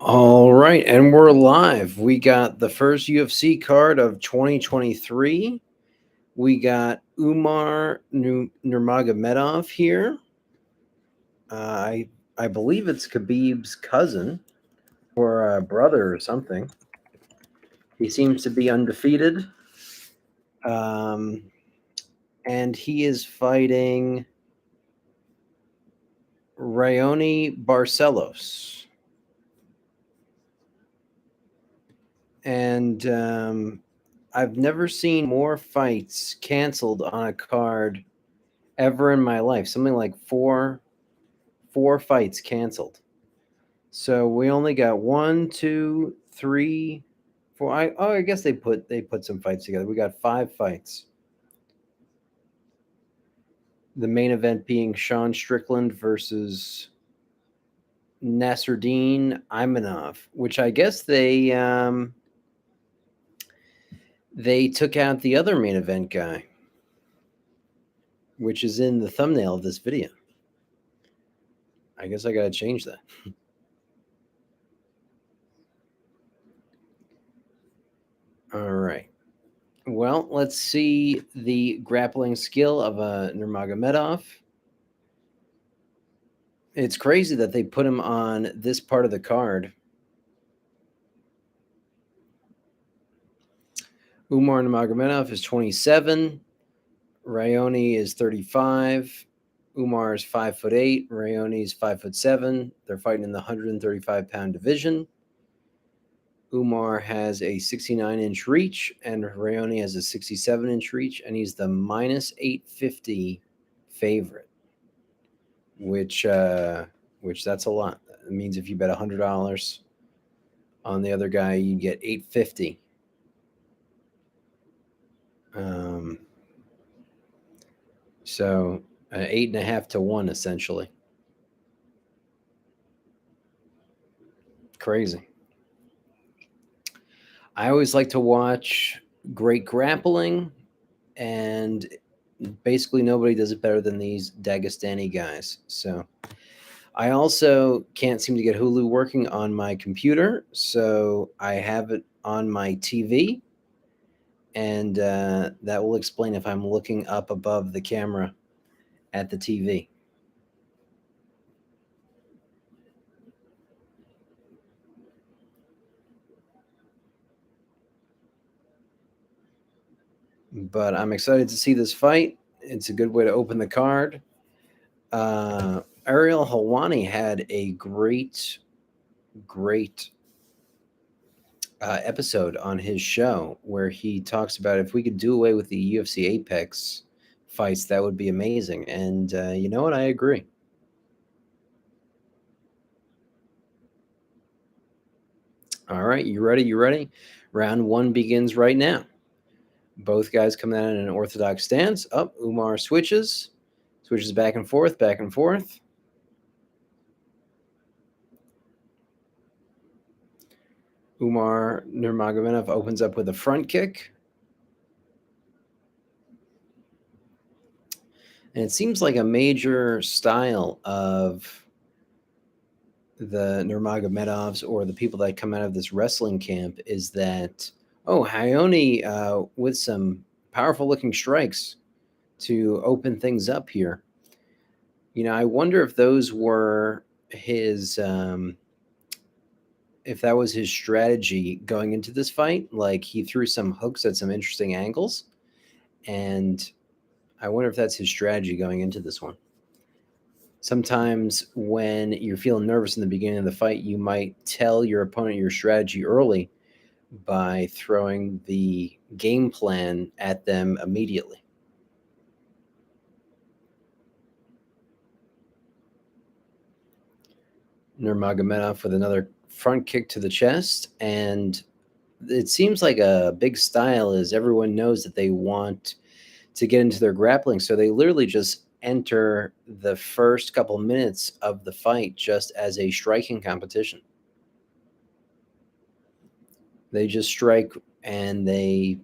All right, and we're live. We got the first UFC card of 2023. We got Umar Nurmagomedov here. I believe it's Khabib's cousin or brother or something. He seems to be undefeated, um, and he is fighting Raoni Barcelos. And I've never seen more fights canceled on a card ever in my life. Something like four fights canceled. So we only got one, two, three, four. I guess they put some fights together. We got 5 fights. The main event being Sean Strickland versus Nasruddin Imanov, which I guess they took out the other main event guy, which is in the thumbnail of this video. I guess I got to change that. All right. Well, let's see the grappling skill of Nurmagomedov. It's crazy that they put him on this part of the card. Umar Nurmagomedov is 27. Raoni is 35. Umar is 5'8". Raoni is 5'7". They're fighting in the 135-pound division. Umar has a 69-inch reach, and Raoni has a 67-inch reach, and he's the minus 850 favorite, which that's a lot. It means if you bet $100 on the other guy, you get 850. So 8.5 to 1 essentially. Crazy. I always like to watch great grappling, and basically nobody does it better than these Dagestani guys. So I also can't seem to get Hulu working on my computer, so I have it on my TV, and that will explain if I'm looking up above the camera at the TV. But I'm excited to see this fight. It's a good way to open the card. Ariel Helwani had a great episode on his show where he talks about if we could do away with the UFC Apex fights, that would be amazing. And you know what? I agree. All right, you ready? You ready? Round one begins right now. Both guys come out in an orthodox stance. Up, Umar switches back and forth, back and forth. Umar Nurmagomedov opens up with a front kick. And it seems like a major style of the Nurmagomedovs or the people that come out of this wrestling camp is that, Hayoni with some powerful looking strikes to open things up here. I wonder if those were his, if that was his strategy going into this fight. Like he threw some hooks at some interesting angles, and I wonder if that's his strategy going into this one. Sometimes when you're feeling nervous in the beginning of the fight, you might tell your opponent your strategy early by throwing the game plan at them immediately. Nurmagomedov with another front kick to the chest, and it seems like a big style is everyone knows that they want to get into their grappling, so they literally just enter the first couple minutes of the fight just as a striking competition. They just strike and they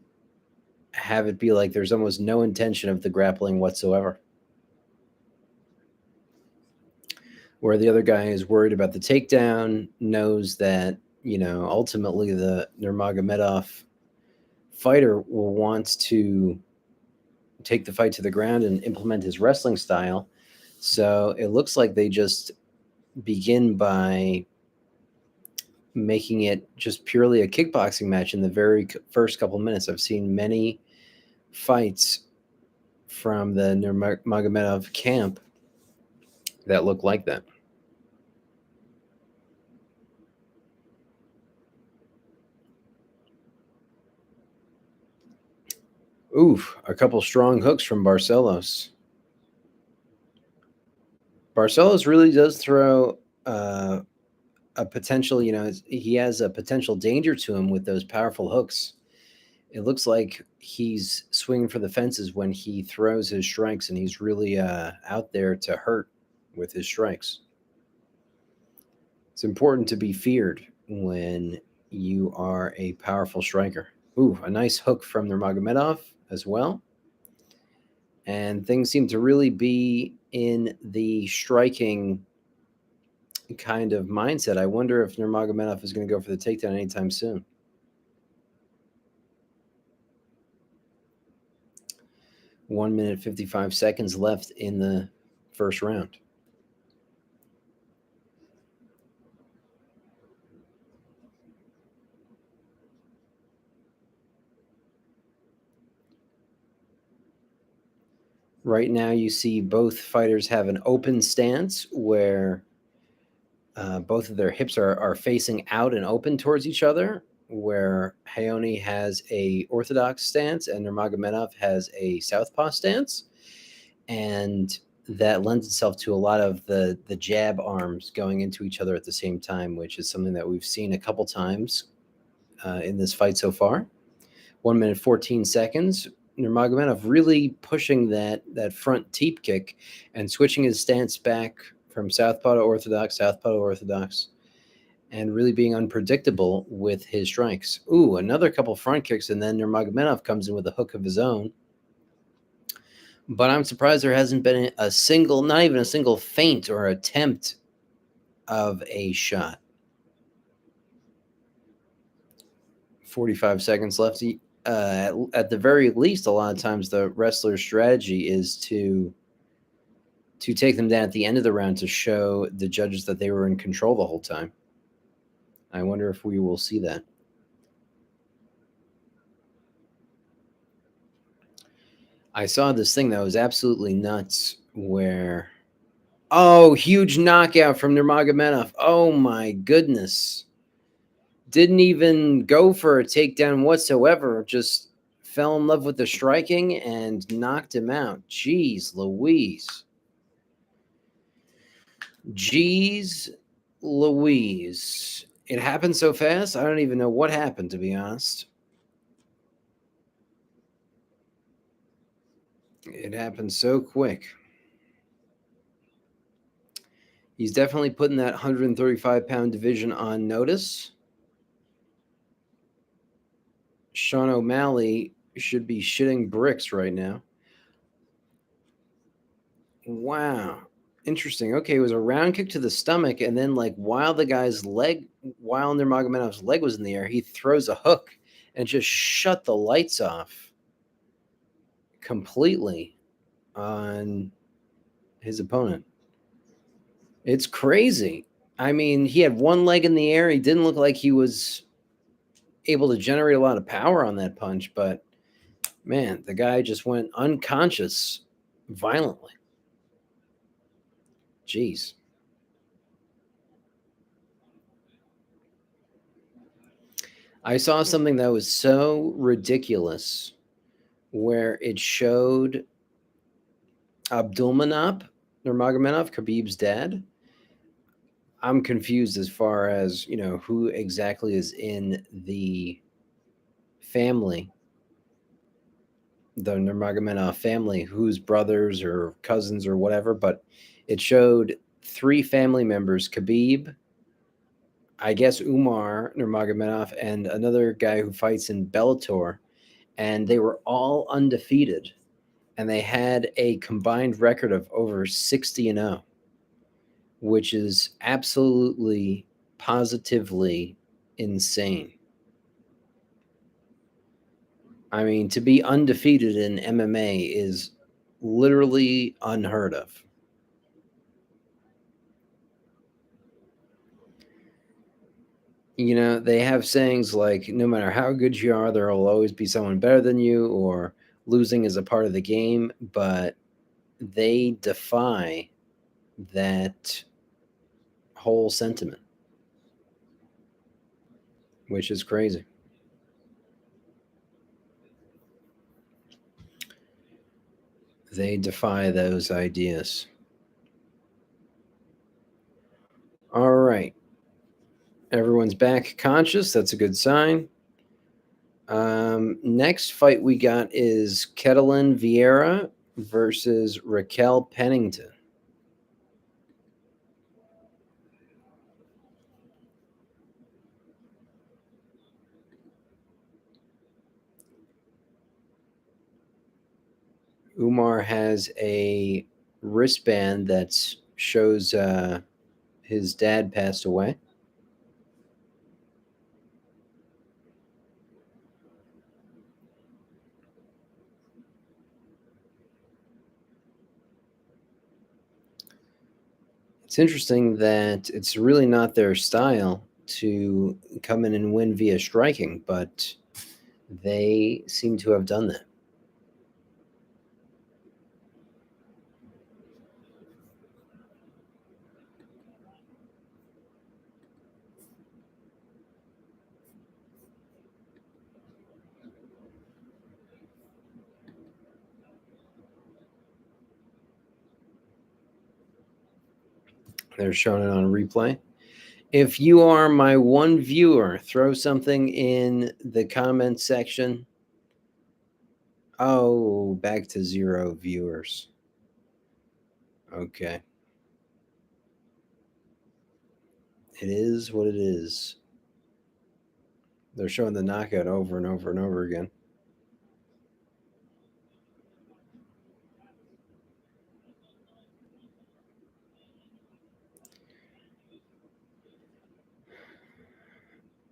have it be like there's almost no intention of the grappling whatsoever. where the other guy is worried about the takedown, knows that, ultimately the Nurmagomedov fighter will want to take the fight to the ground and implement his wrestling style. So it looks like they just begin by making it just purely a kickboxing match in the very first couple minutes. I've seen many fights from the Nurmagomedov camp that look like that. Oof, a couple strong hooks from Barcelos. Barcelos really does throw a potential, he has a potential danger to him with those powerful hooks. It looks like he's swinging for the fences when he throws his strikes, and he's really out there to hurt with his strikes. It's important to be feared when you are a powerful striker. Ooh, a nice hook from Nurmagomedov as well. And things seem to really be in the striking kind of mindset. I wonder if Nurmagomedov is going to go for the takedown anytime soon. One minute, 55 seconds left in the first round. Right now, you see both fighters have an open stance where both of their hips are facing out and open towards each other, where Hayoni has a orthodox stance and Nurmagomedov has a southpaw stance. And that lends itself to a lot of the jab arms going into each other at the same time, which is something that we've seen a couple times in this fight so far. 1 minute, 14 seconds. Nurmagomedov really pushing that front teep kick and switching his stance back from southpaw to orthodox, and really being unpredictable with his strikes. Ooh, another couple front kicks, and then Nurmagomedov comes in with a hook of his own. But I'm surprised there hasn't been a single, not even a single feint or attempt of a shot. 45 seconds left. At the very least, a lot of times the wrestler's strategy is to take them down at the end of the round to show the judges that they were in control the whole time. I wonder if we will see that. I saw this thing that was absolutely nuts where, oh, huge knockout from Nurmagomedov. Oh my goodness. Didn't even go for a takedown whatsoever. Just fell in love with the striking and knocked him out. Jeez Louise. Jeez Louise. It happened so fast, I don't even know what happened, to be honest. It happened so quick. He's definitely putting that 135-pound division on notice. Sean O'Malley should be shitting bricks right now. Wow. Interesting. Okay, it was a round kick to the stomach, and then while Nurmagomedov's leg was in the air, he throws a hook and just shut the lights off completely on his opponent. It's crazy. I mean, he had one leg in the air. He didn't look like he was able to generate a lot of power on that punch, but man, the guy just went unconscious violently. Jeez. I saw something that was so ridiculous where it showed Abdulmanap Nurmagomedov, Khabib's dad. I'm confused as far as, who exactly is in the family, the Nurmagomedov family, whose brothers or cousins or whatever, but it showed 3 family members, Khabib, I guess Umar Nurmagomedov, and another guy who fights in Bellator, and they were all undefeated, and they had a combined record of over 60-0. which is absolutely, positively insane. I mean, to be undefeated in MMA is literally unheard of. You know, they have sayings like, no matter how good you are, there will always be someone better than you, or losing is a part of the game, but they defy that whole sentiment, which is crazy. They defy those ideas. All right. Everyone's back conscious. That's a good sign. Next fight we got is Ketelin Vieira versus Raquel Pennington. Umar has a wristband that shows his dad passed away. It's interesting that it's really not their style to come in and win via striking, but they seem to have done that. They're showing it on replay. If you are my one viewer, throw something in the comment section. Oh, back to 0 viewers. Okay. It is what it is. They're showing the knockout over and over and over again.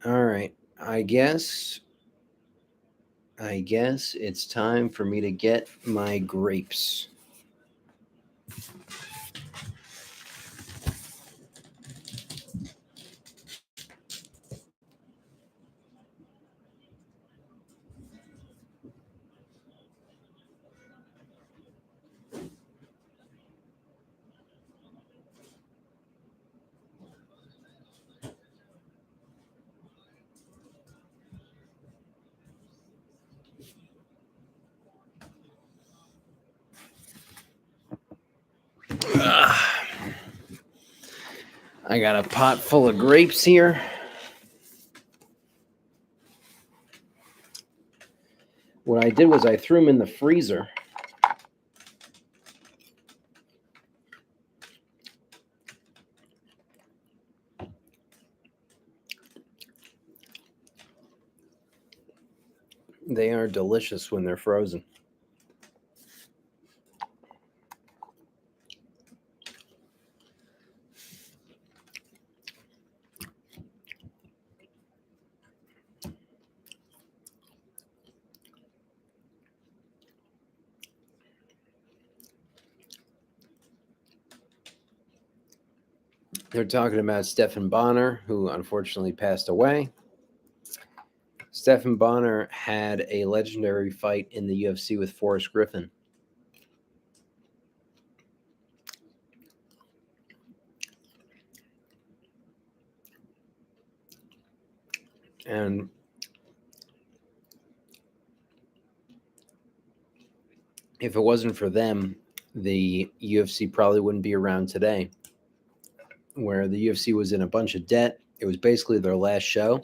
All right. I guess it's time for me to get my grapes. I got a pot full of grapes here. What I did was I threw them in the freezer. They are delicious when they're frozen. They're talking about Stephan Bonner, who unfortunately passed away. Stephan Bonner had a legendary fight in the UFC with Forrest Griffin. And if it wasn't for them, the UFC probably wouldn't be around today. Where the UFC was in a bunch of debt. It was basically their last show.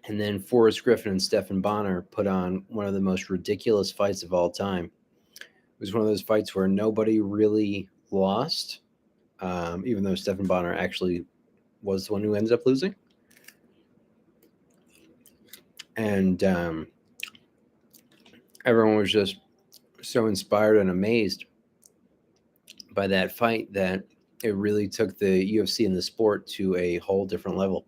And then Forrest Griffin and Stephan Bonner put on one of the most ridiculous fights of all time. It was one of those fights where nobody really lost, even though Stephan Bonner actually was the one who ended up losing. And everyone was just so inspired and amazed by that fight that it really took the UFC and the sport to a whole different level.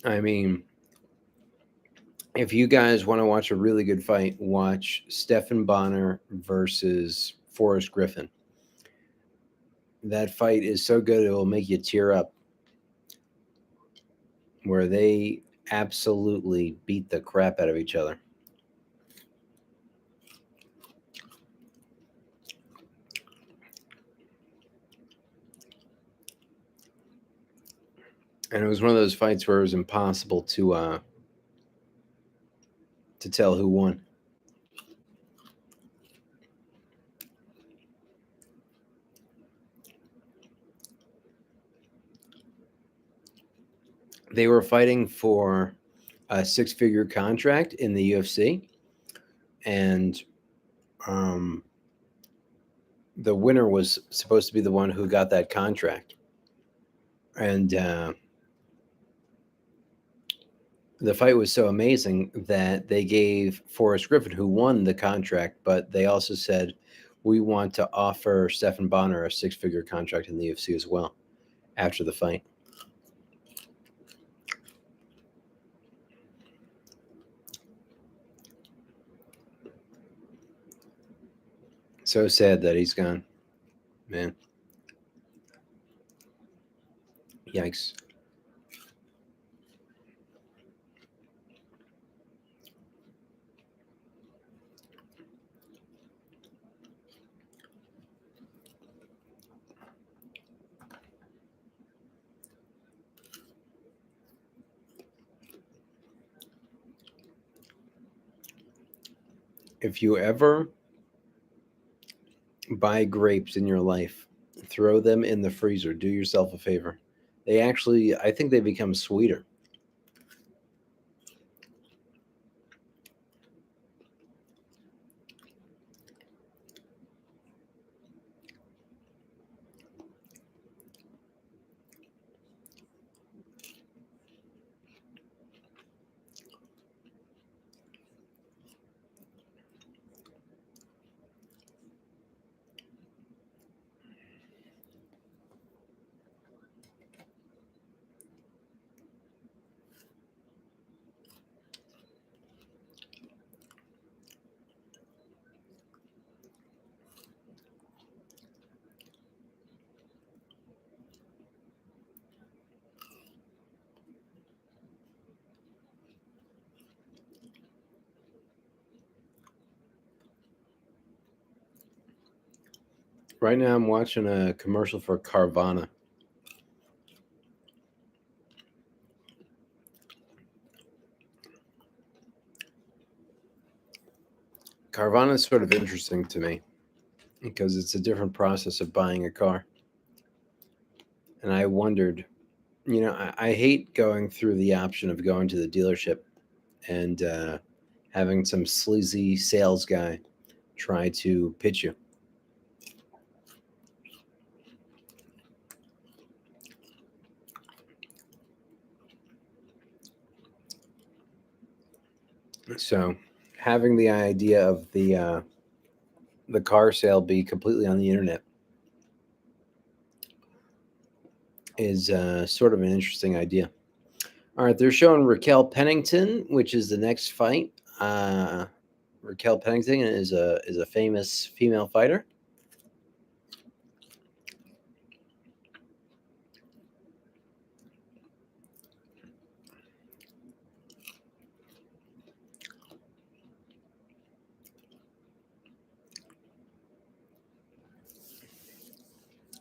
I mean, if you guys want to watch a really good fight, watch Stephan Bonner versus Forrest Griffin. That fight is so good it will make you tear up, where they absolutely beat the crap out of each other. And it was one of those fights where it was impossible to tell who won. They were fighting for a six-figure contract in the UFC, and the winner was supposed to be the one who got that contract. And the fight was so amazing that they gave Forrest Griffin, who won the contract, but they also said, we want to offer Stephan Bonner a six-figure contract in the UFC as well after the fight. So sad that he's gone, man. Yikes. If you ever buy grapes in your life, throw them in the freezer. Do yourself a favor. They actually, I think they become sweeter. Right now, I'm watching a commercial for Carvana. Carvana is sort of interesting to me because it's a different process of buying a car. And I wondered, I hate going through the option of going to the dealership and having some sleazy sales guy try to pitch you. So having the idea of the car sale be completely on the internet is sort of an interesting idea. All right, they're showing Raquel Pennington, which is the next fight. Raquel Pennington is a famous female fighter.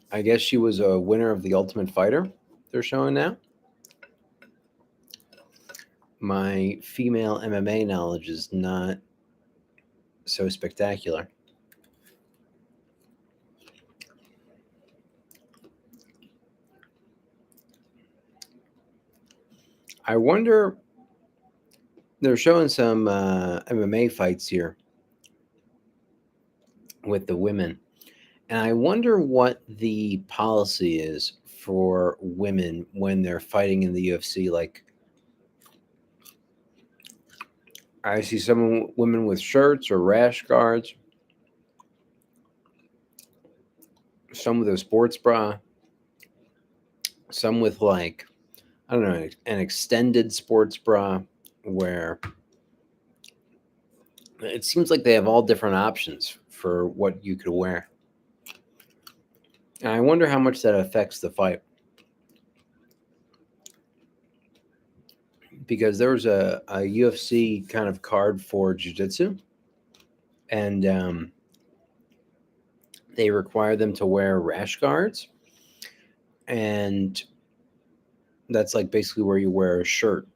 I guess she was a winner of the Ultimate Fighter. They're showing now. My female MMA knowledge is not so spectacular. I wonder, they're showing some MMA fights here with the women. And I wonder what the policy is for women when they're fighting in the UFC. Like, I see some women with shirts or rash guards, some with a sports bra, some with, like, I don't know, an extended sports bra, where it seems like they have all different options for what you could wear. And I wonder how much that affects the fight. Because there was a UFC kind of card for jiu-jitsu, and they require them to wear rash guards, and that's like basically where you wear a shirt,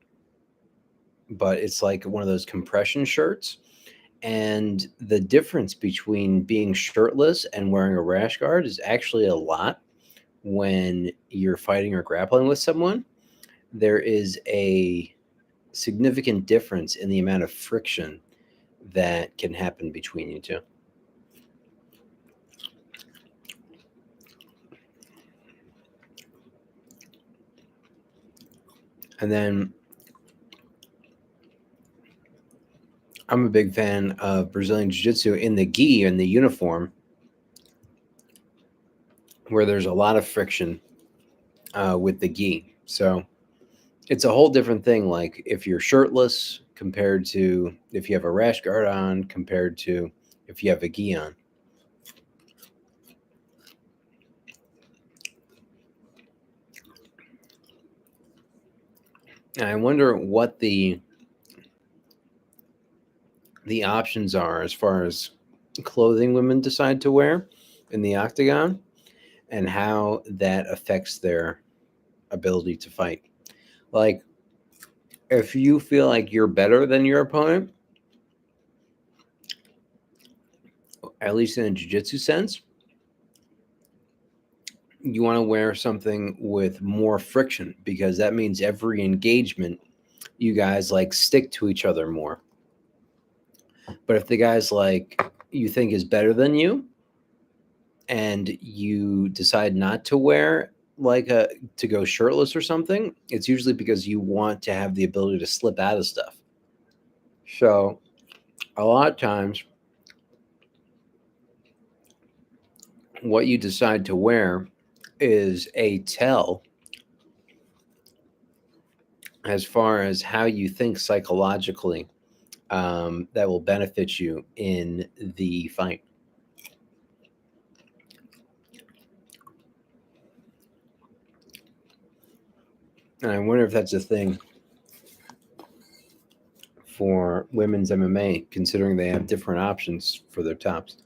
but it's like one of those compression shirts. And the difference between being shirtless and wearing a rash guard is actually a lot. When you're fighting or grappling with someone, there is a significant difference in the amount of friction that can happen between you two. And then I'm a big fan of Brazilian Jiu-Jitsu in the gi, in the uniform, where there's a lot of friction with the gi. So it's a whole different thing. Like, if you're shirtless compared to if you have a rash guard on, compared to if you have a gi on. And I wonder what the options are as far as clothing women decide to wear in the octagon, and how that affects their ability to fight. Like, if you feel like you're better than your opponent, at least in a jiu-jitsu sense, you want to wear something with more friction, because that means every engagement you guys like stick to each other more. But if the guy's like you think is better than you, and you decide not to wear, like, to go shirtless or something, it's usually because you want to have the ability to slip out of stuff. So a lot of times what you decide to wear is a tell as far as how you think psychologically, that will benefit you in the fight. And I wonder if that's a thing for women's MMA, considering they have different options for their tops.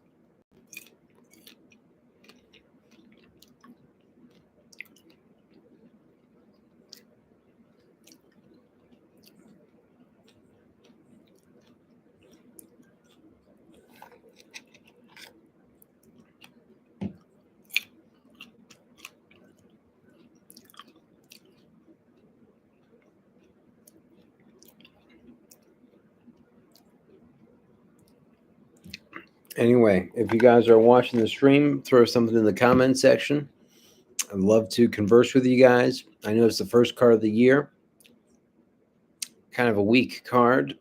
Anyway, if you guys are watching the stream, throw something in the comment section. I'd love to converse with you guys. I know it's the first card of the year. Kind of a weak card.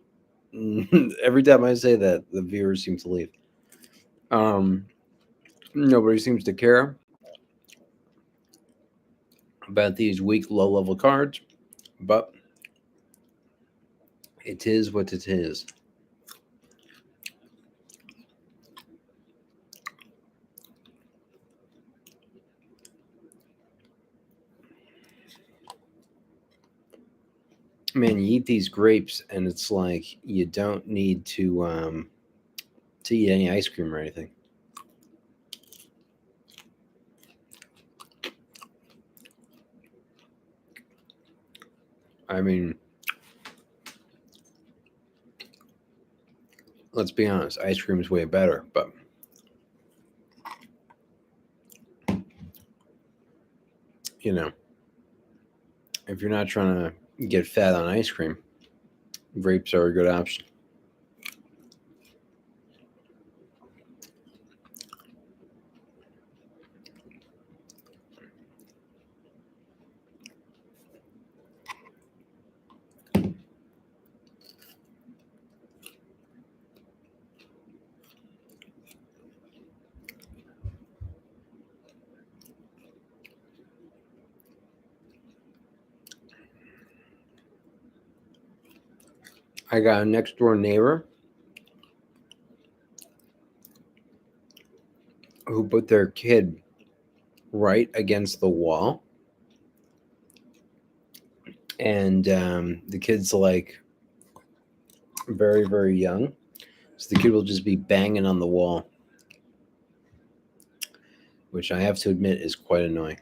Every time I say that, the viewers seem to leave. Nobody seems to care about these weak, low-level cards, but it is what it is. Man, you eat these grapes, and it's like you don't need to eat any ice cream or anything. I mean, let's be honest, ice cream is way better, but you know, if you're not trying to get fat on ice cream, grapes are a good option. I got a next door neighbor who put their kid right against the wall. And the kid's like very, very young. So the kid will just be banging on the wall, which I have to admit is quite annoying.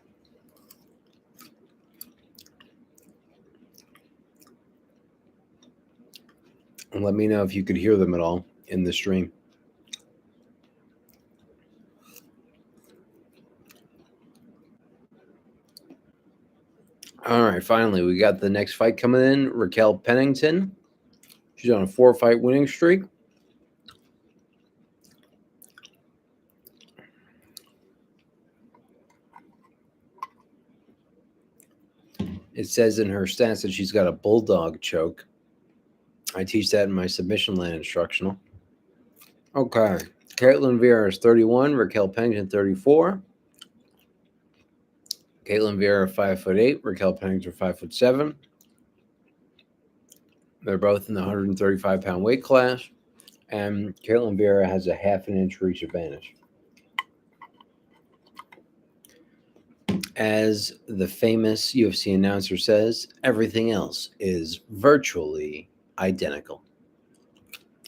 And let me know if you could hear them at all in the stream. All right, finally, we got the next fight coming in. Raquel Pennington. She's on a 4-fight winning streak. It says in her stats that she's got a bulldog choke. I teach that in my submission line instructional. Okay. Caitlin Vieira is 31. Raquel Pennington, 34. Caitlin Vieira, 5'8". Raquel Pennington, 5'7". They're both in the 135-pound weight class. And Caitlin Vieira has a half an inch reach advantage. As the famous UFC announcer says, everything else is virtually identical.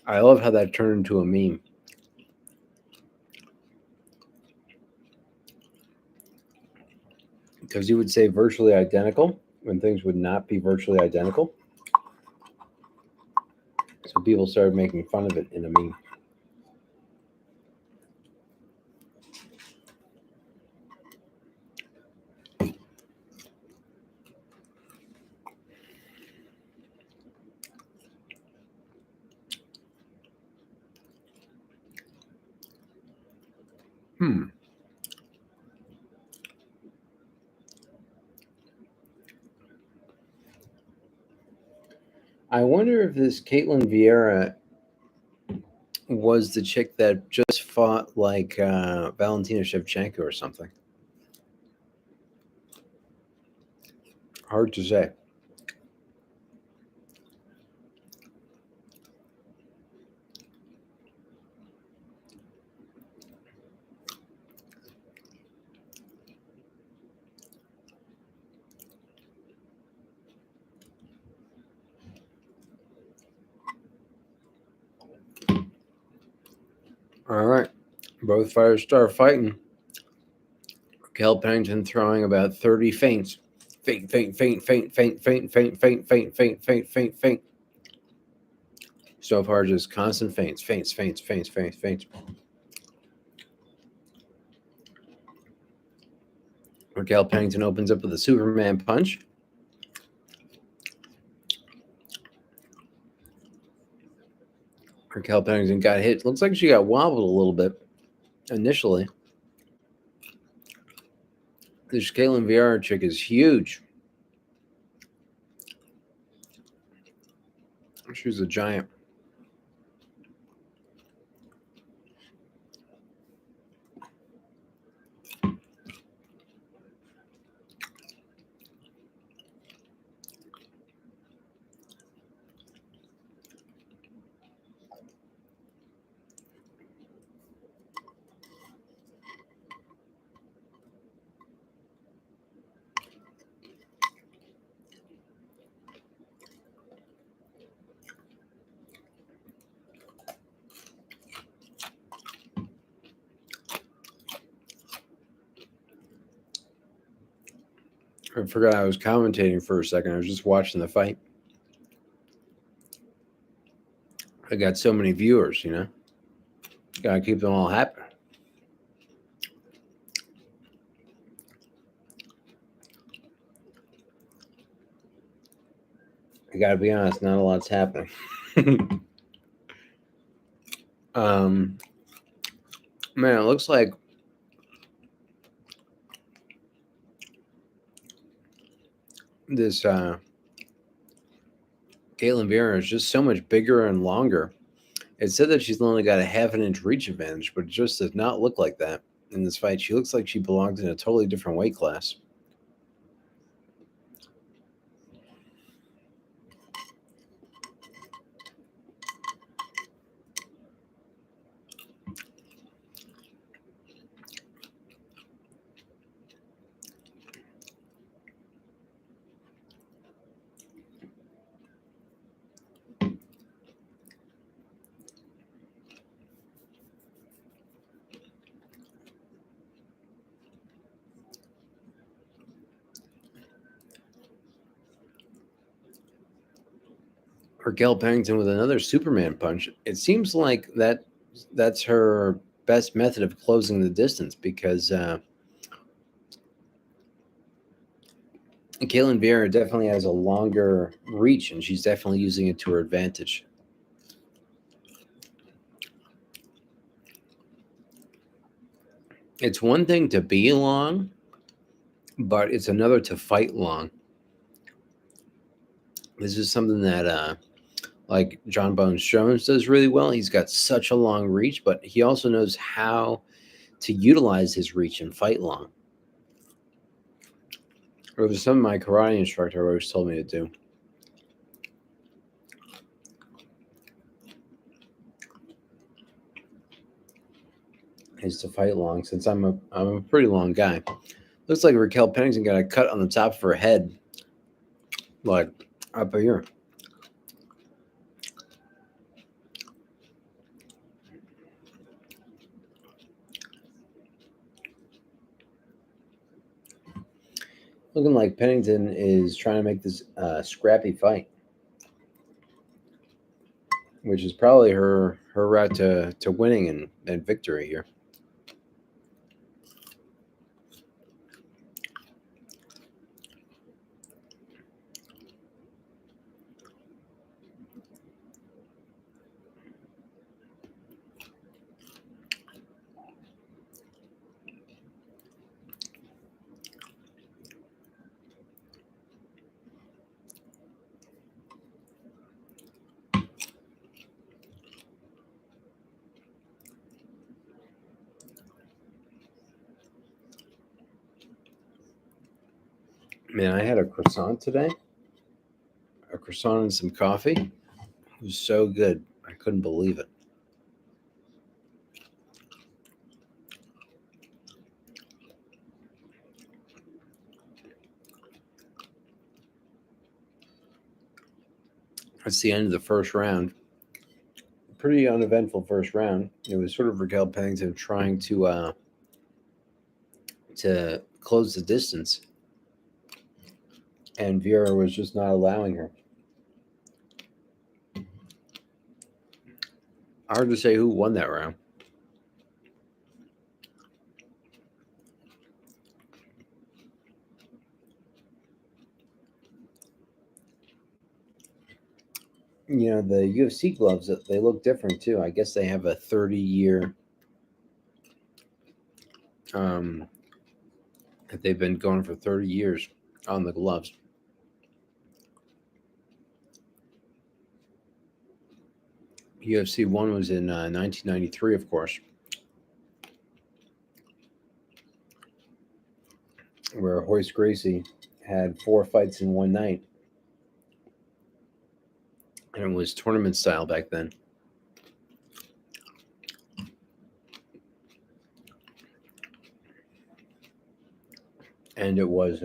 I love how that turned into a meme. Because you would say virtually identical when things would not be virtually identical. So people started making fun of it in a meme. I wonder if this Caitlin Vieira was the chick that just fought like Valentina Shevchenko or something. Hard to say. All right. Both fighters start fighting. Raquel Pennington throwing about 30 feints. Feint, feint, feint, feint, feint, feint, feint, feint, feint, feint, feint, feint, feint. So far, just constant feints, feints, feints, feints, feints, feints. Raquel Pennington opens up with a Superman punch. Raquel Pennington got hit. Looks like she got wobbled a little bit initially. This Caitlin Vieira chick is huge. She's a giant. I forgot I was commentating for a second. I was just watching the fight. I got so many viewers, you know. Gotta keep them all happy. I gotta be honest, not a lot's happening. Man, it looks like this Caitlin Vieira is just so much bigger and longer. It said that she's only got a half an inch reach advantage, but it just does not look like that in this fight. She looks like she belongs in a totally different weight class. Raquel Pennington with another Superman punch. It seems like that's her best method of closing the distance because Caitlin Vieira definitely has a longer reach, and she's definitely using it to her advantage. It's one thing to be long, but it's another to fight long. This is something that like John Bones Jones does really well. He's got such a long reach, but he also knows how to utilize his reach and fight long. It was something my karate instructor always told me to do. Is to fight long, since I'm a pretty long guy. Looks like Raquel Pennington got a cut on the top of her head, like up here. Looking like Pennington is trying to make this scrappy fight, which is probably her route to winning and victory here. Man, I had a croissant today. A croissant and some coffee. It was so good. I couldn't believe it. That's the end of the first round. Pretty uneventful first round. It was sort of Raquel Pennington trying to close the distance, and Vieira was just not allowing her. Hard to say who won that round. You know, the UFC gloves, they look different too. I guess they have a 30-year that they've been going for 30 years on the gloves. UFC 1 was in 1993, of course, where Royce Gracie had 4 fights in one night. And it was tournament style back then. And it was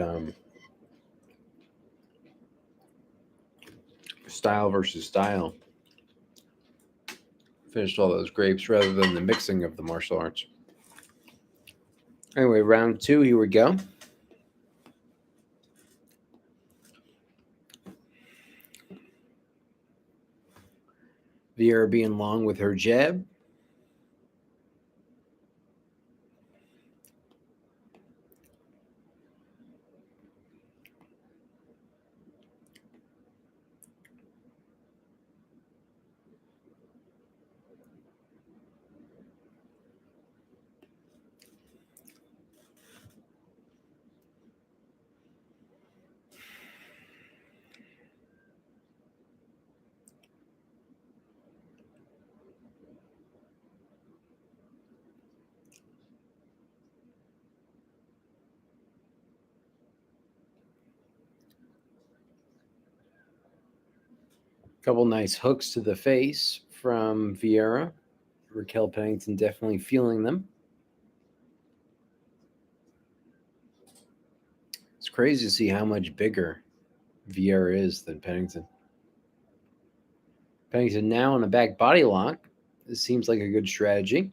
style versus style. Finished all those grapes rather than the mixing of the martial arts. Anyway, round 2, here we go. Vieira being long with her jab. Couple nice hooks to the face from Vieira. Raquel Pennington definitely feeling them. It's crazy to see how much bigger Vieira is than Pennington. Pennington now on a back body lock. This seems like a good strategy.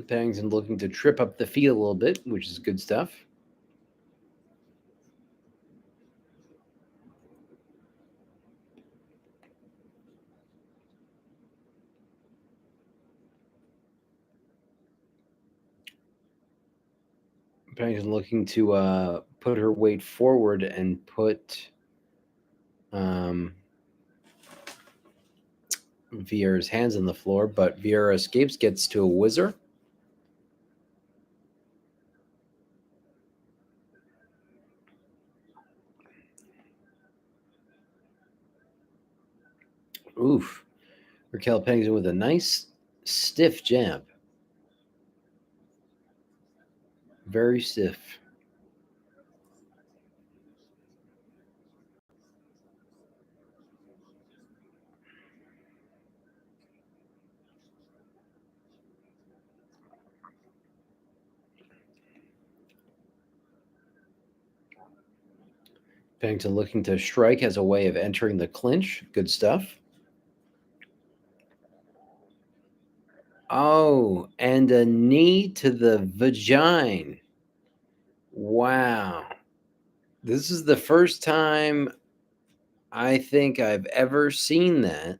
Pennington looking to trip up the feet a little bit, which is good stuff. Pennington looking to put her weight forward and put Vieira's hands on the floor, but Vieira escapes, gets to a whizzer. Oof. Raquel Pennington with a nice stiff jab. Very stiff. Pennington looking to strike as a way of entering the clinch. Good stuff. Oh, and a knee to the vagina. Wow. This is the first time I think I've ever seen that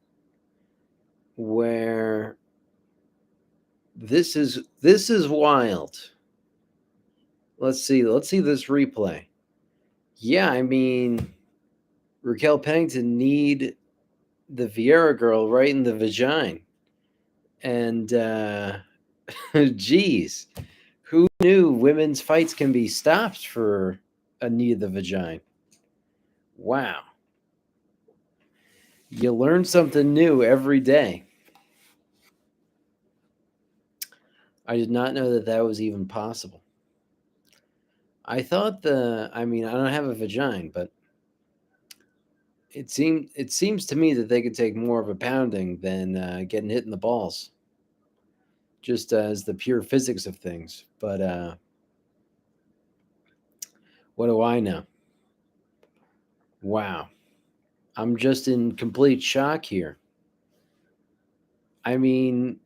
where this is wild. Let's see this replay. Yeah, I mean, Raquel Pennington need the Vieira girl right in the vagina. And geez, who knew women's fights can be stopped for a knee to the vagina? Wow. You learn something new every day. I did not know that that was even possible. I thought I mean, I don't have a vagina, but it seems to me that they could take more of a pounding than getting hit in the balls, just as the pure physics of things. But what do I know? Wow, I'm just in complete shock here. I mean,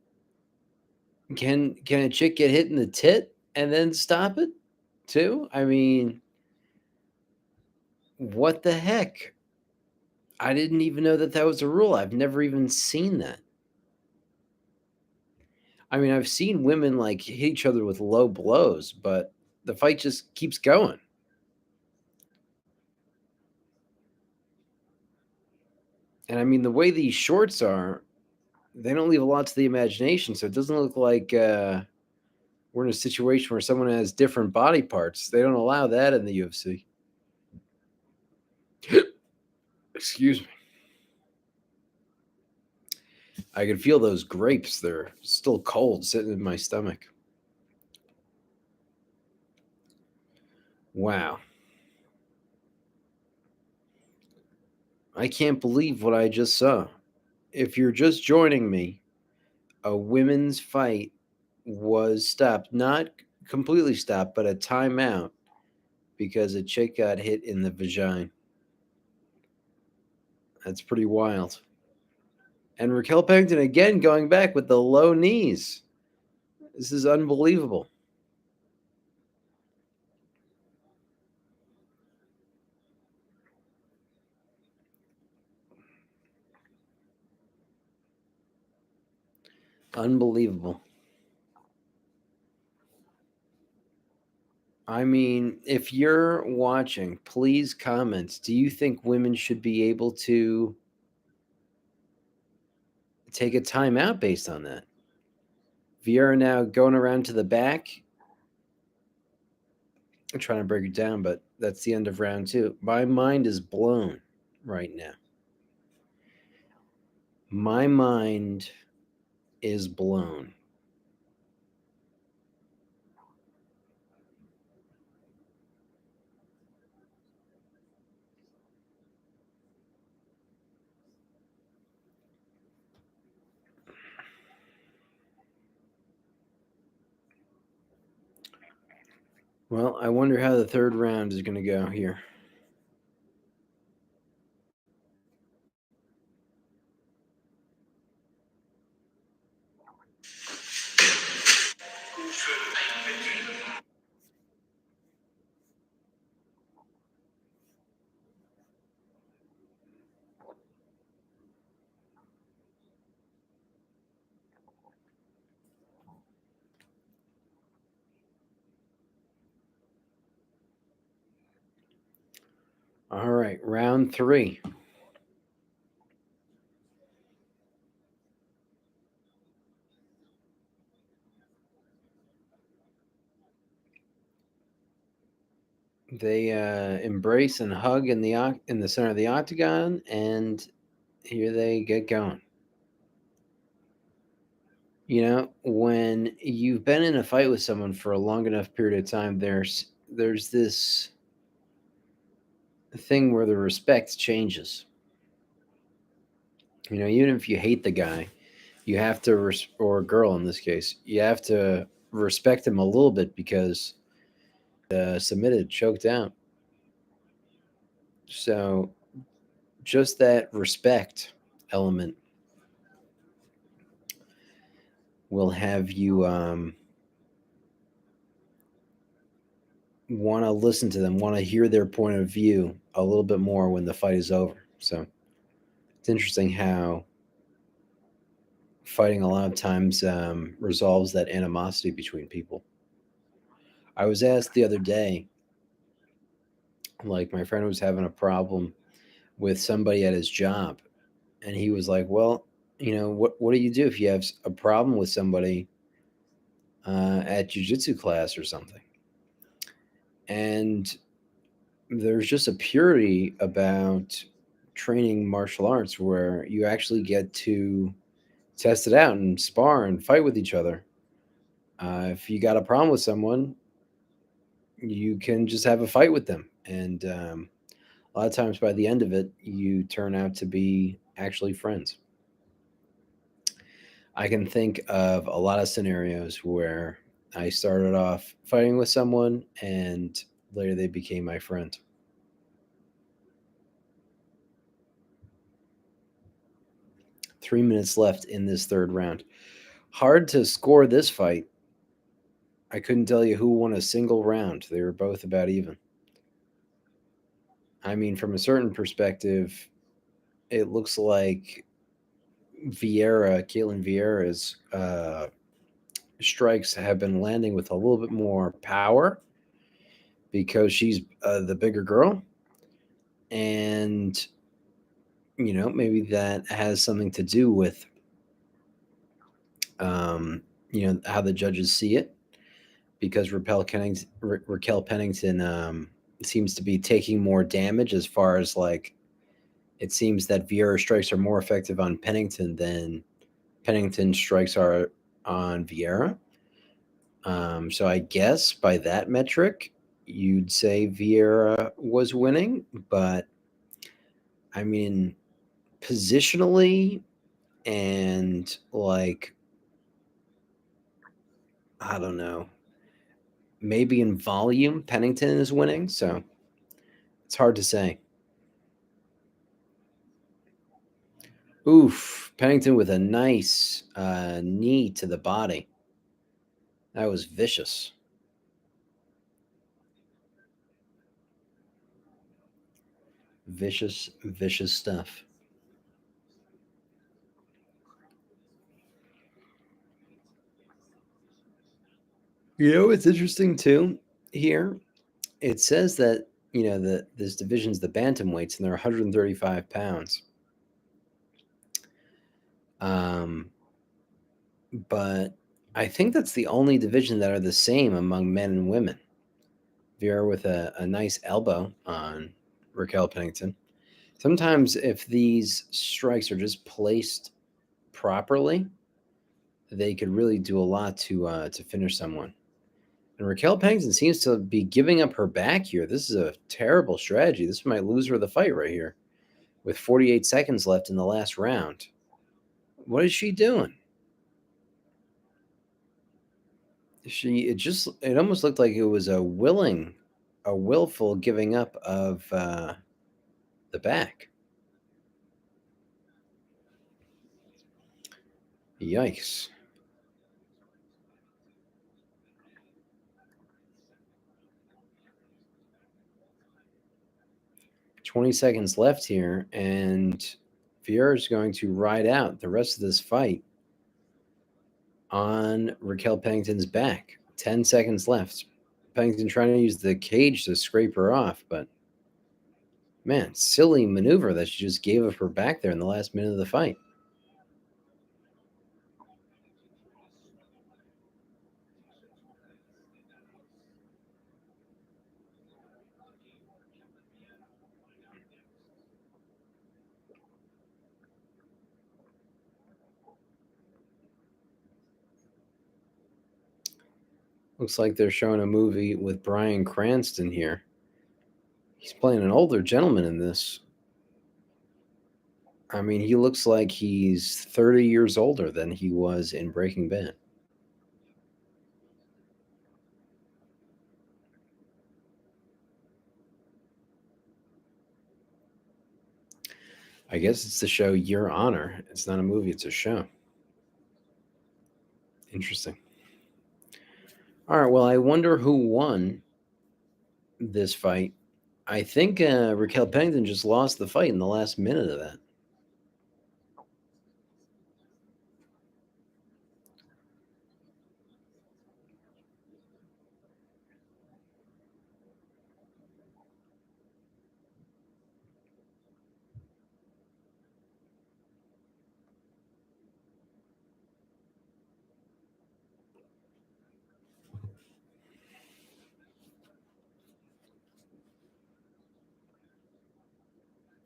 can a chick get hit in the tit and then stop it too? I mean, what the heck? I didn't even know that that was a rule. I've never even seen that. I mean, I've seen women like hit each other with low blows, but the fight just keeps going. And I mean, the way these shorts are, they don't leave a lot to the imagination. So it doesn't look like we're in a situation where someone has different body parts. They don't allow that in the UFC. Excuse me. I can feel those grapes. They're still cold sitting in my stomach. Wow. I can't believe what I just saw. If you're just joining me, a women's fight was stopped. Not completely stopped, but a timeout because a chick got hit in the vagina. That's pretty wild. And Raquel Pennington again going back with the low knees. This is unbelievable. Unbelievable. I mean, if you're watching, please comment. Do you think women should be able to take a timeout based on that? Vieira now going around to the back. I'm trying to break it down, but that's the end of round two. My mind is blown right now. My mind is blown. Well, I wonder how the third round is going to go here. All right, round 3. They embrace and hug in the center of the octagon, and here they get going. When you've been in a fight with someone for a long enough period of time, there's this thing where the respect changes. Even if you hate the guy, you have to or girl in this case, you have to respect him a little bit because submitted, choked out. So just that respect element will have you want to listen to them, want to hear their point of view a little bit more when the fight is over. So it's interesting how fighting a lot of times resolves that animosity between people. I was asked the other day, like my friend was having a problem with somebody at his job, and he was like, "Well, what do you do if you have a problem with somebody at jujitsu class or something?" And there's just a purity about training martial arts where you actually get to test it out and spar and fight with each other. If you got a problem with someone, you can just have a fight with them. And a lot of times by the end of it, you turn out to be actually friends. I can think of a lot of scenarios where I started off fighting with someone and later they became my friend. 3 minutes left in this third round. Hard to score this fight. I couldn't tell you who won a single round. They were both about even. I mean, from a certain perspective, it looks like Caitlin Vieira's strikes have been landing with a little bit more power because she's the bigger girl. And, maybe that has something to do with, how the judges see it because Raquel Pennington seems to be taking more damage as far as like it seems that Vieira strikes are more effective on Pennington than Pennington strikes are on Vieira. So I guess by that metric, you'd say Vieira was winning, but I mean, positionally and like, I don't know, maybe in volume, Pennington is winning. So it's hard to say. Oof, Pennington with a nice knee to the body. That was vicious. Vicious, vicious stuff. It's interesting too here. It says that, that this division's the bantamweights and they're 135 pounds. Um, but I think that's the only division that are the same among men and women. Vera with a nice elbow on Raquel Pennington. Sometimes if these strikes are just placed properly, they could really do a lot to finish someone. And Raquel Pennington seems to be giving up her back here. This is a terrible strategy. This might lose her the fight right here with 48 seconds left in the last round. What is she doing? It almost looked like it was a willful giving up of the back. Yikes. 20 seconds left here, and Vieira is going to ride out the rest of this fight on Raquel Pennington's back. 10 seconds left. Pennington trying to use the cage to scrape her off, but Man, silly maneuver that she just gave up her back there in the last minute of the fight. Looks like they're showing a movie with Bryan Cranston here. He's playing an older gentleman in this. I mean, he looks like he's 30 years older than he was in Breaking Bad. I guess it's the show Your Honor. It's not a movie, it's a show. Interesting. All right, well, I wonder who won this fight. I think Raquel Pennington just lost the fight in the last minute of that.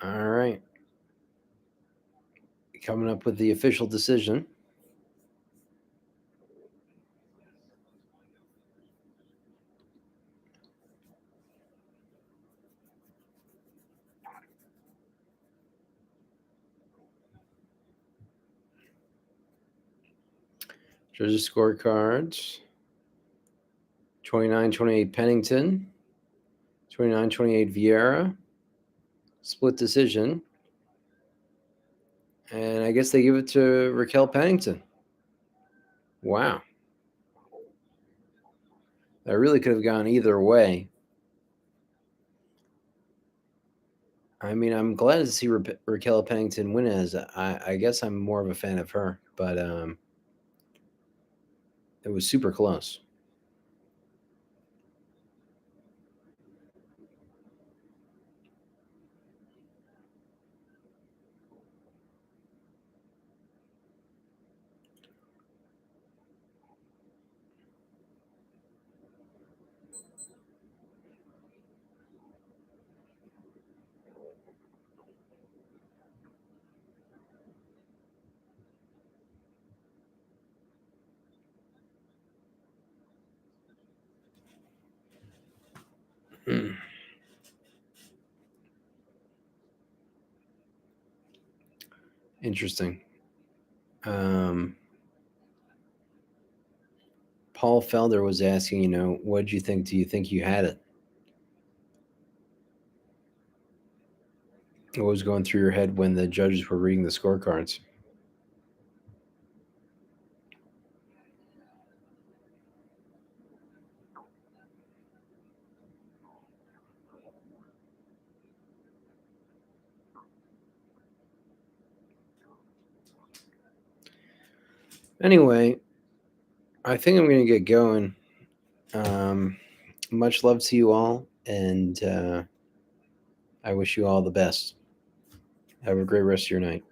All right. Coming up with the official decision. Judges' scorecards 29-28 Pennington, 29-28 Vieira, split decision. And I guess they give it to Raquel Pennington. Wow. That really could have gone either way. I mean, I'm glad to see Raquel Pennington win, as I guess I'm more of a fan of her, but it was super close. Interesting. Paul Felder was asking, what do you think? Do you think you had it? What was going through your head when the judges were reading the scorecards? Anyway, I think I'm going to get going. Much love to you all, and I wish you all the best. Have a great rest of your night.